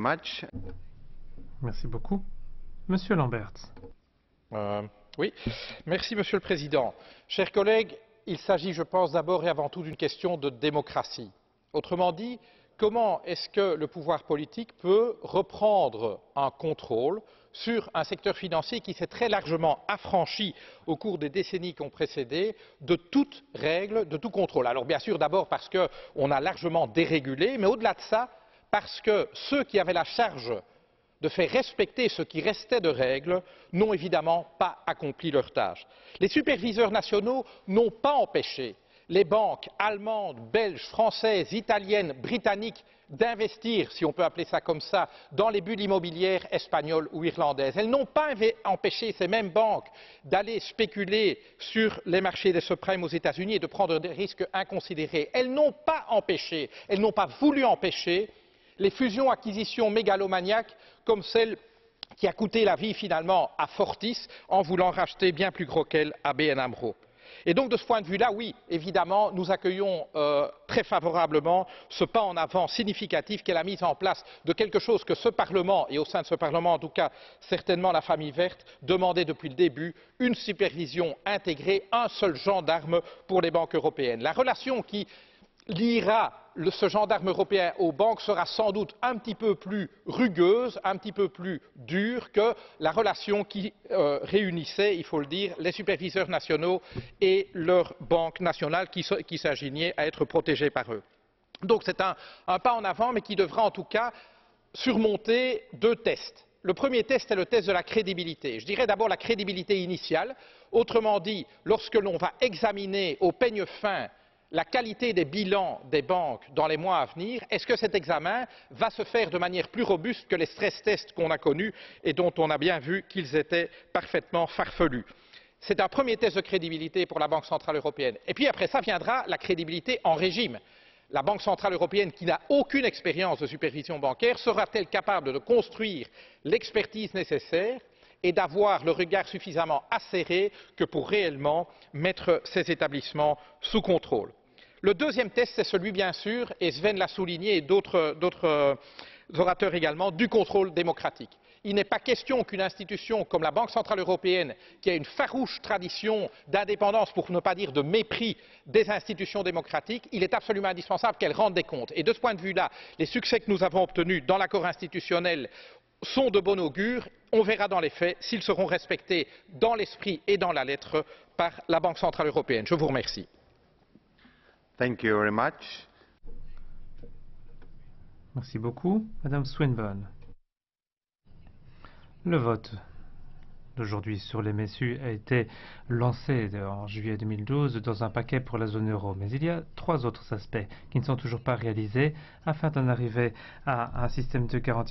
Much. Merci beaucoup. Monsieur Lamberts. Oui, merci Monsieur le Président. Chers collègues, il s'agit, je pense, d'abord et avant tout d'une question de démocratie. Autrement dit, comment est-ce que le pouvoir politique peut reprendre un contrôle sur un secteur financier qui s'est très largement affranchi au cours des décennies qui ont précédé de toute règle, de tout contrôle. Alors bien sûr d'abord parce qu'on a largement dérégulé, mais au-delà de ça, parce que ceux qui avaient la charge de faire respecter ce qui restait de règles n'ont évidemment pas accompli leur tâche. Les superviseurs nationaux n'ont pas empêché les banques allemandes, belges, françaises, italiennes, britanniques d'investir, si on peut appeler ça comme ça, dans les bulles immobilières espagnoles ou irlandaises. Elles n'ont pas empêché ces mêmes banques d'aller spéculer sur les marchés des subprimes aux États-Unis et de prendre des risques inconsidérés. Elles n'ont pas empêché, elles n'ont pas voulu empêcher les fusions-acquisitions mégalomaniaques comme celle qui a coûté la vie finalement à Fortis en voulant racheter bien plus gros qu'elle à ABN AMRO. Et donc de ce point de vue-là, oui, évidemment, nous accueillons très favorablement ce pas en avant significatif qu'est la mise en place de quelque chose que ce Parlement, et au sein de ce Parlement en tout cas certainement la famille verte, demandait depuis le début, une supervision intégrée, un seul gendarme pour les banques européennes. La relation qui liera ce gendarme européen aux banques sera sans doute un petit peu plus rugueuse, un petit peu plus dure que la relation qui réunissait, il faut le dire, les superviseurs nationaux et leurs banques nationales qui s'indignaient à être protégées par eux. Donc c'est un pas en avant, mais qui devra en tout cas surmonter deux tests. Le premier test est le test de la crédibilité. Je dirais d'abord la crédibilité initiale. Autrement dit, lorsque l'on va examiner au peigne fin la qualité des bilans des banques dans les mois à venir, est-ce que cet examen va se faire de manière plus robuste que les stress tests qu'on a connus et dont on a bien vu qu'ils étaient parfaitement farfelus? C'est un premier test de crédibilité pour la Banque centrale européenne. Et puis après ça viendra la crédibilité en régime. La Banque centrale européenne, qui n'a aucune expérience de supervision bancaire, sera-t-elle capable de construire l'expertise nécessaire et d'avoir le regard suffisamment acéré que pour réellement mettre ces établissements sous contrôle? Le deuxième test, c'est celui, bien sûr, et Sven l'a souligné et d'autres orateurs également, du contrôle démocratique. Il n'est pas question qu'une institution comme la Banque centrale européenne, qui a une farouche tradition d'indépendance, pour ne pas dire de mépris des institutions démocratiques, il est absolument indispensable qu'elle rende des comptes. Et de ce point de vue-là, les succès que nous avons obtenus dans l'accord institutionnel sont de bon augure. On verra dans les faits s'ils seront respectés dans l'esprit et dans la lettre par la Banque centrale européenne. Je vous remercie. Thank you very much. Merci beaucoup. Madame Swinburne. Le vote d'aujourd'hui sur les MESU a été lancé en juillet 2012 dans un paquet pour la zone euro. Mais il y a trois autres aspects qui ne sont toujours pas réalisés afin d'en arriver à un système de garantie